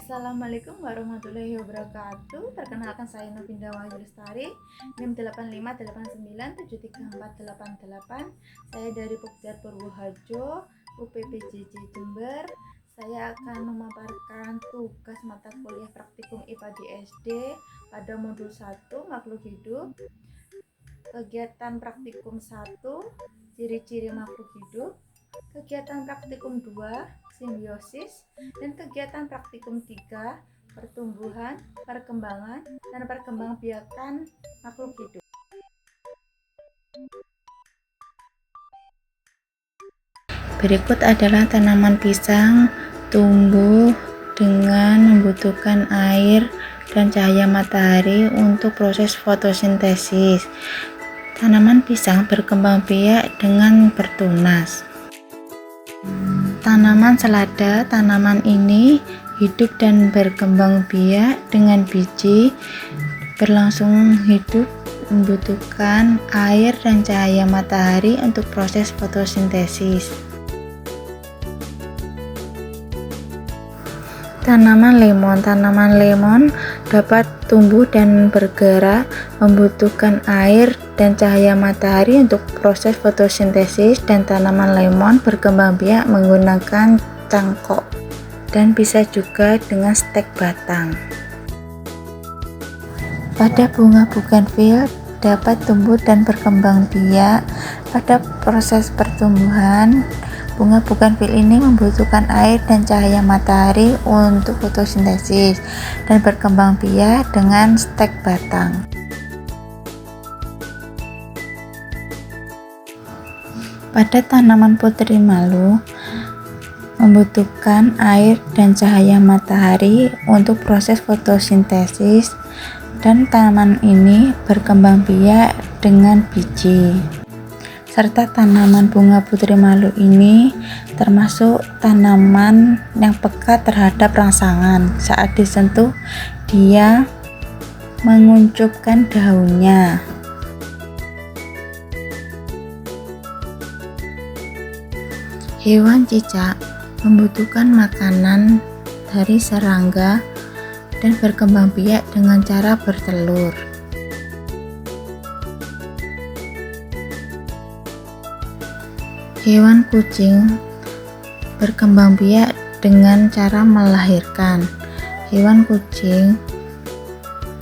Assalamualaikum warahmatullahi wabarakatuh. Perkenalkan saya Novinda Wahyu Lestari, NIM 8589734488. Saya dari Pokjar Purwoharjo, UPPJJ Jember. Saya akan memaparkan tugas mata kuliah praktikum IPA di SD pada modul 1 makhluk hidup. Kegiatan praktikum 1, ciri-ciri makhluk hidup. Kegiatan praktikum 2, simbiosis, dan kegiatan praktikum 3, pertumbuhan, perkembangan, dan perkembangbiakan makhluk hidup. Berikut adalah tanaman pisang tumbuh dengan membutuhkan air dan cahaya matahari untuk proses fotosintesis. Tanaman pisang berkembang biak dengan bertunas. Tanaman selada, tanaman ini hidup dan berkembang biak dengan biji, berlangsung hidup, membutuhkan air dan cahaya matahari untuk proses fotosintesis. Tanaman lemon dapat tumbuh dan bergerak, membutuhkan air dan cahaya matahari untuk proses fotosintesis, dan tanaman lemon berkembang biak menggunakan cangkok dan bisa juga dengan stek batang. Pada bunga bougainville dapat tumbuh dan berkembang biak. Pada proses pertumbuhan, bunga bougainville ini membutuhkan air dan cahaya matahari untuk fotosintesis dan berkembang biak dengan stek batang. Pada tanaman putri malu membutuhkan air dan cahaya matahari untuk proses fotosintesis, dan tanaman ini berkembang biak dengan biji. Serta tanaman bunga putri malu ini termasuk tanaman yang peka terhadap rangsangan. Saat disentuh, dia menguncupkan daunnya. Hewan cicak membutuhkan makanan dari serangga dan berkembang biak dengan cara bertelur. Hewan kucing berkembang biak dengan cara melahirkan. Hewan kucing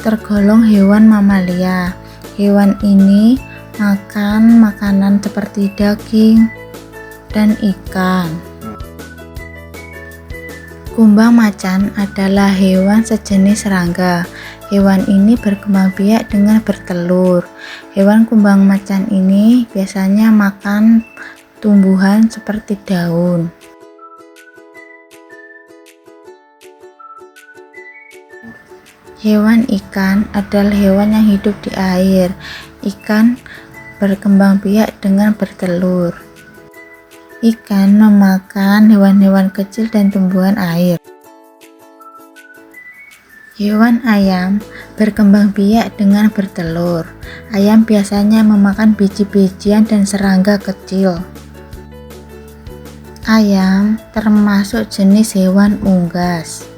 tergolong hewan mamalia. Hewan ini makan makanan seperti daging dan ikan. Kumbang macan adalah hewan sejenis serangga. Hewan ini berkembang biak dengan bertelur. Hewan kumbang macan ini biasanya makan tumbuhan seperti daun. Hewan ikan adalah hewan yang hidup di air. Ikan berkembang biak dengan bertelur. Ikan memakan hewan-hewan kecil dan tumbuhan air. Hewan ayam berkembang biak dengan bertelur. Ayam biasanya memakan biji-bijian dan serangga kecil. Ayam termasuk jenis hewan unggas.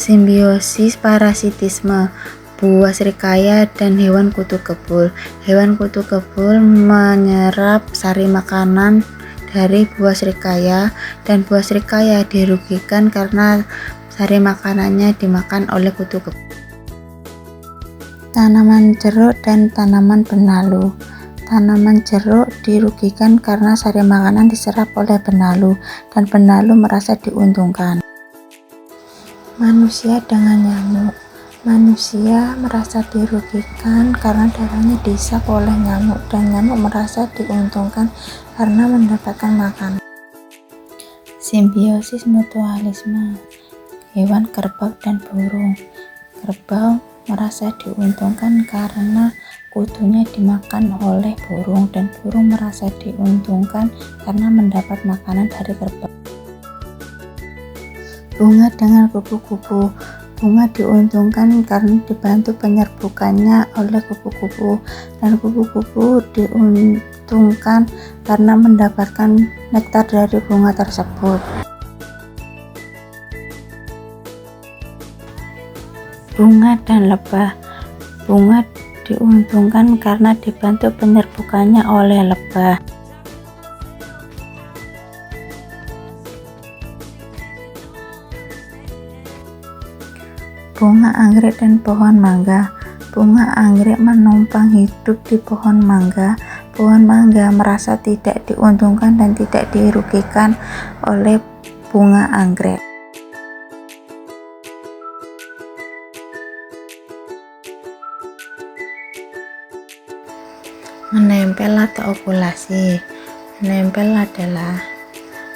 Simbiosis parasitisme, buah serikaya dan hewan kutu kebul. Hewan kutu kebul menyerap sari makanan dari buah serikaya, dan buah serikaya dirugikan karena sari makanannya dimakan oleh kutu kebul. Tanaman jeruk dan tanaman benalu. Tanaman jeruk dirugikan karena sari makanan diserap oleh benalu, dan benalu merasa diuntungkan. Manusia dengan nyamuk. Manusia merasa dirugikan karena darahnya dihisap oleh nyamuk, dan nyamuk merasa diuntungkan karena mendapatkan makanan. Simbiosis mutualisme. Hewan kerbau dan burung. Kerbau merasa diuntungkan karena kutunya dimakan oleh burung, dan burung merasa diuntungkan karena mendapat makanan dari kerbau. Bunga dengan kupu-kupu. Bunga diuntungkan karena dibantu penyerbukannya oleh kupu-kupu, dan kupu-kupu diuntungkan karena mendapatkan nektar dari bunga tersebut. Bunga dan lebah. Bunga diuntungkan karena dibantu penyerbukannya oleh lebah. Bunga anggrek dan pohon mangga. Bunga anggrek menumpang hidup di pohon mangga. Pohon mangga merasa tidak diuntungkan dan tidak dirugikan oleh bunga anggrek. Menempel atau okulasi. Menempel adalah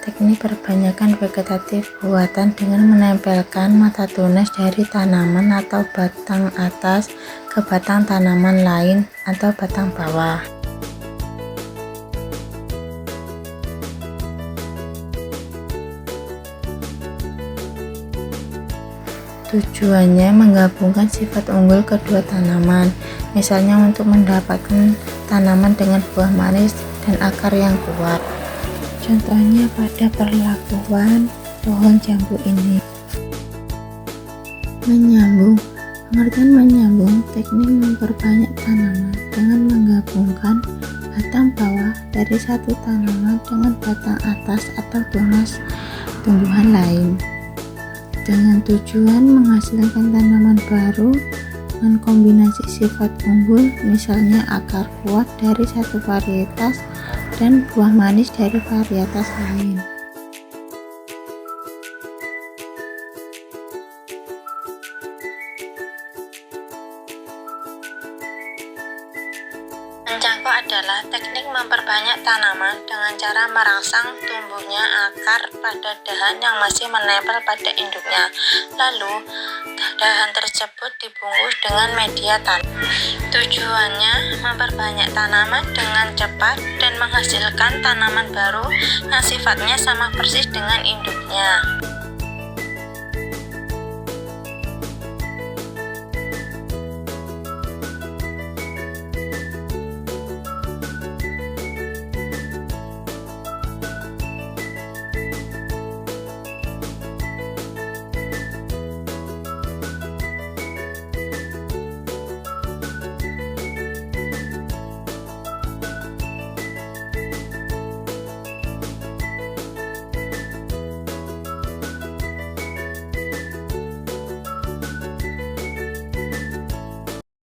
teknik perbanyakan vegetatif buatan dengan menempelkan mata tunas dari tanaman atau batang atas ke batang tanaman lain atau batang bawah. Tujuannya menggabungkan sifat unggul kedua tanaman, misalnya untuk mendapatkan tanaman dengan buah manis dan akar yang kuat. Contohnya pada perlakuan pohon jambu ini. Menyambung. Pengertian menyambung teknik memperbanyak tanaman dengan menggabungkan batang bawah dari satu tanaman dengan batang atas atau tunas tumbuhan lain, dengan tujuan menghasilkan tanaman baru dengan kombinasi sifat unggul, misalnya akar kuat dari satu varietas dan buah manis dari varietas lain. Mencangkok adalah teknik memperbanyak tanaman dengan cara merangsang tumbuhnya akar pada dahan yang masih menempel pada induknya. Lalu, dahan tersebut dibungkus dengan media tanam. Tujuannya memperbanyak tanaman dengan cepat dan menghasilkan tanaman baru yang sifatnya sama persis dengan induknya.